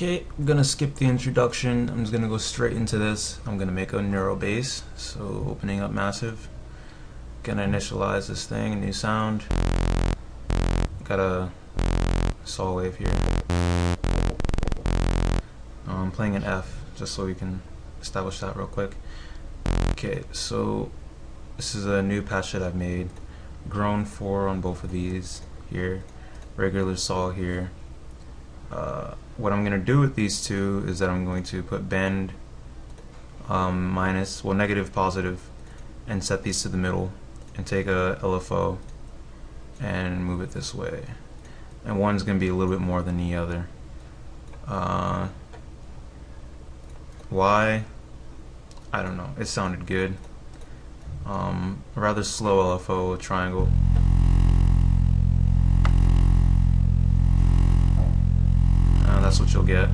Okay, I'm gonna skip the introduction. I'm just gonna go straight into this. I'm gonna make a neuro bass. So opening up massive. Gonna initialize this thing, a new sound. Got a saw wave here. I'm playing an F just so we can establish that real quick. Okay, so this is a new patch that I've made. Grown 4 on both of these here. Regular saw here. What I'm going to do with these two is that I'm going to put bend negative, positive, and set these to the middle, and take a LFO and move it this way. And one's going to be a little bit more than the other. Why? I don't know. It sounded good. A rather slow LFO, triangle. That's what you'll get.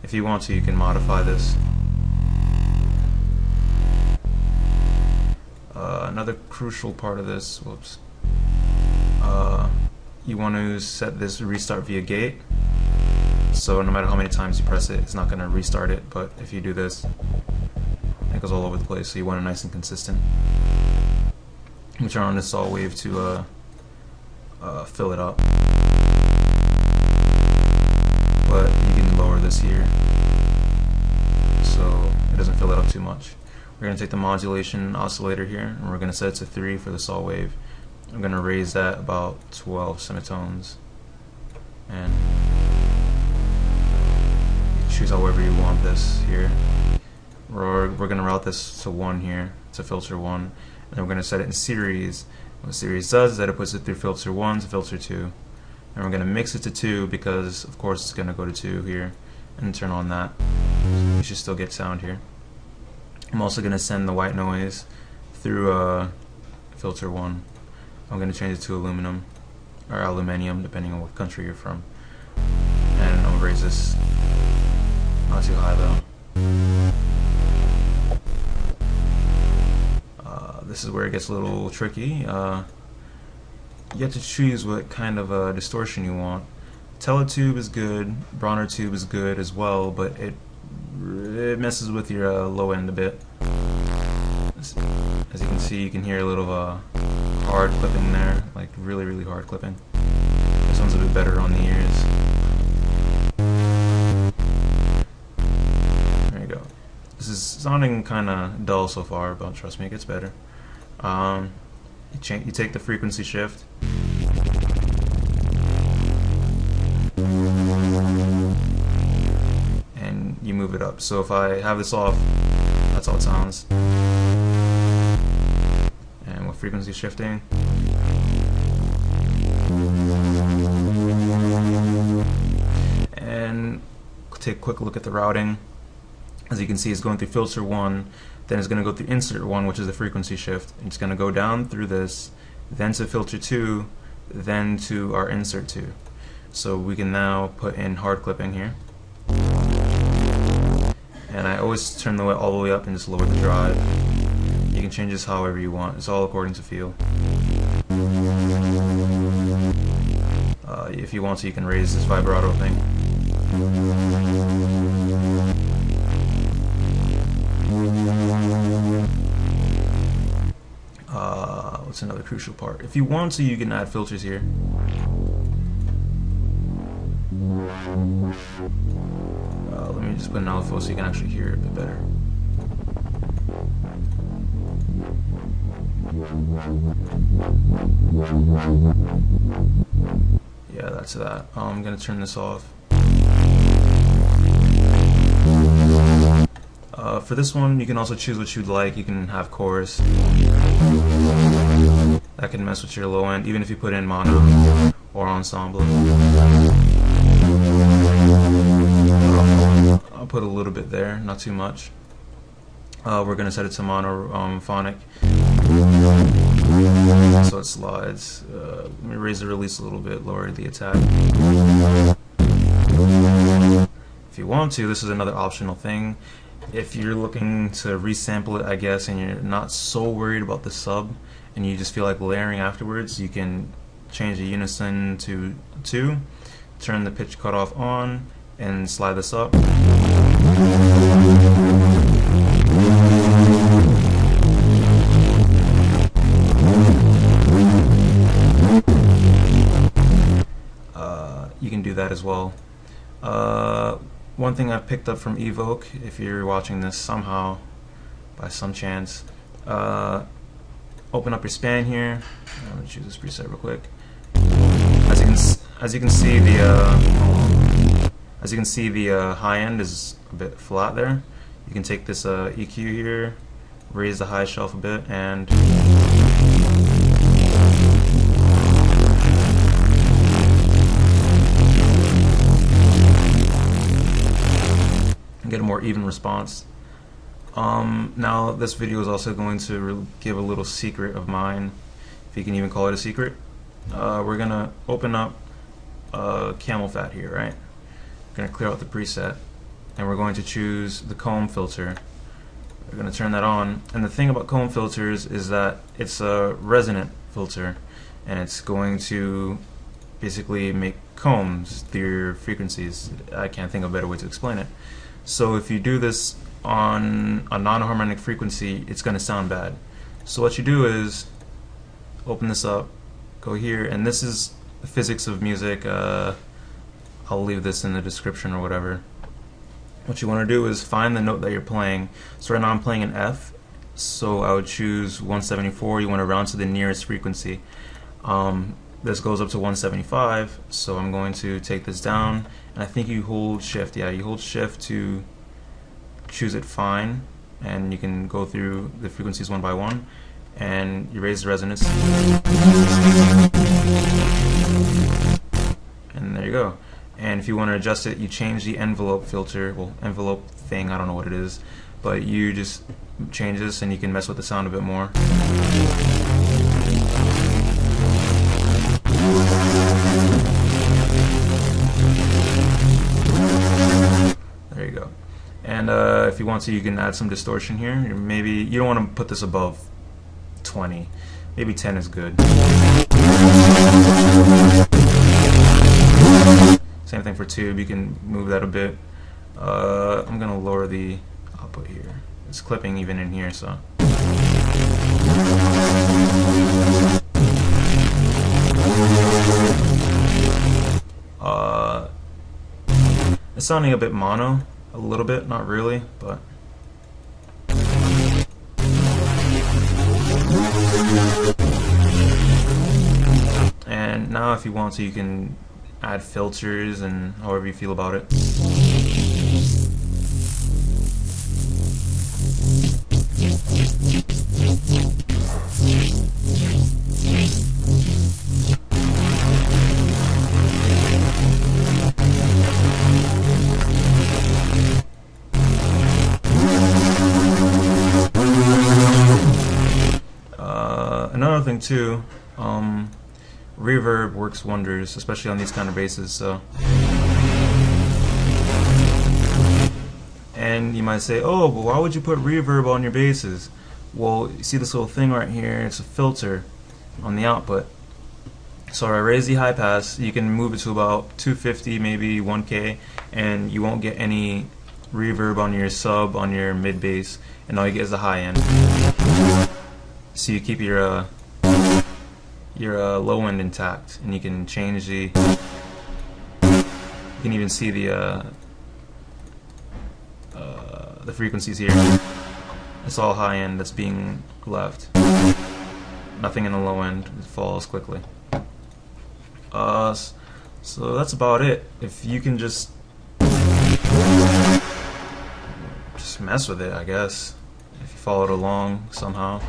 If you want to, you can modify this. Another crucial part of this, whoops. You want to set this restart via gate. So no matter how many times you press it, it's not going to restart it. But if you do this, it goes all over the place. So you want it nice and consistent. I'm turn on this saw wave to fill it up. But you can lower this here so it doesn't fill it up too much. We're going to take the modulation oscillator here and we're going to set it to 3 for the saw wave. I'm going to raise that about 12 semitones, and you choose however you want this here. We're going to route this to 1 here, to filter 1, and then we're going to set it in series. What series does is that it puts it through filter 1 to filter 2. And we're going to mix it to 2 because of course it's going to go to 2 here, and turn on that. You should still get sound here. I'm also going to send the white noise through filter 1. I'm going to change it to aluminum or aluminium depending on what country you're from. And I'm going to raise this not too high though. This is where it gets a little tricky. You have to choose what kind of distortion you want. Teletube is good, Bronner tube is good as well, but it messes with your low end a bit. As you can see, you can hear a little hard clipping there, like really, really hard clipping. This one's a bit better on the ears. There you go. This is sounding kind of dull so far, but trust me, it gets better. You take the frequency shift. And you move it up. So if I have this off, that's how it sounds. And with frequency shifting, and take a quick look at the routing. As you can see, it's going through filter 1, then it's going to go through insert 1, which is the frequency shift. It's going to go down through this, then to filter 2, then to our insert 2. So we can now put in hard clipping here. And I always turn the way all the way up and just lower the drive. You can change this however you want. It's all according to feel. If you want to, you can raise this vibrato thing. What's another crucial part? If you want to, you can add filters here. Let me just put an LFO so you can actually hear it a bit better. Yeah, that's that. I'm gonna turn this off. For this one, you can also choose what you'd like. You can have chorus. That can mess with your low end, even if you put in mono or ensemble. I'll put a little bit there, not too much. We're going to set it to monophonic, so it slides. Let me raise the release a little bit, lower the attack. If you want to, this is another optional thing. If you're looking to resample it, I guess, and you're not so worried about the sub, and you just feel like layering afterwards, you can change the unison to 2, turn the pitch cutoff on, and slide this up. You can do that as well. One thing I've picked up from Evoke, if you're watching this somehow by some chance, open up your span here. I'm gonna choose this preset real quick. As you can see, the high end is a bit flat there. You can take this EQ here, raise the high shelf a bit, and get a more even response. Now this video is also going to give a little secret of mine, if you can even call it a secret. We're gonna open up camel fat here, right? We're gonna clear out the preset, and we're going to choose the comb filter. We're gonna turn that on, and the thing about comb filters is that it's a resonant filter, and it's going to basically make combs through your frequencies. I can't think of a better way to explain it. So if you do this on a non-harmonic frequency, it's going to sound bad. So what you do is open this up, go here, and this is the physics of music. I'll leave this in the description or whatever. What you want to do is find the note that you're playing. So right now I'm playing an F, so I would choose 174. You want to round to the nearest frequency. This goes up to 175, so I'm going to take this down, and I think you hold shift. Yeah, you hold shift to choose it fine, and you can go through the frequencies one by one, and you raise the resonance, and there you go. And if you want to adjust it, you change the envelope filter, well, envelope thing, I don't know what it is, but you just change this and you can mess with the sound a bit more. There you go. And if you want to, you can add some distortion here. Maybe you don't want to put this above 20. Maybe 10 is good. Same thing for tube. You can move that a bit. I'm gonna lower the output here. It's clipping even in here, so. It's sounding a bit mono, a little bit, not really, but. And now if you want to, you can add filters and however you feel about it. Another thing too, reverb works wonders, especially on these kind of basses. So, and you might say, oh, but why would you put reverb on your basses? Well, you see this little thing right here, it's a filter on the output. So I raise the high pass, you can move it to about 250, maybe 1K, and you won't get any reverb on your sub, on your mid bass, and all you get is the high end. So you keep your low end intact, and you can change the. You can even see the frequencies here. It's all high end that's being left. Nothing in the low end. It falls quickly. So that's about it. If you can just mess with it, I guess. If you followed along somehow.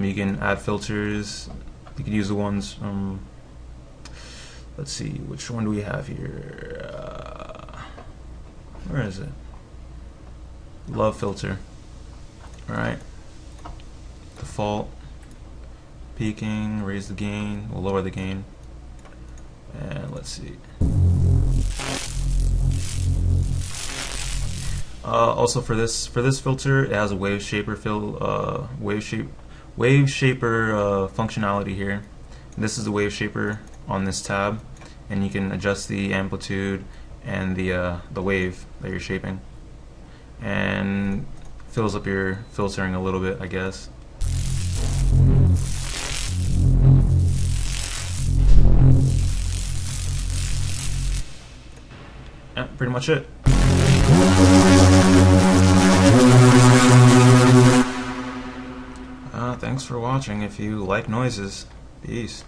You can add filters. You can use the ones. Let's see, which one do we have here? Where is it? Love filter. All right. Default. Peaking. Raise the gain. We'll lower the gain. And let's see. Also for this filter, it has a wave shaper functionality here. And this is the wave shaper on this tab, and you can adjust the amplitude and the wave that you're shaping, and fills up your filtering a little bit, I guess. Yeah, pretty much it. Thanks for watching. If you like noises, peace.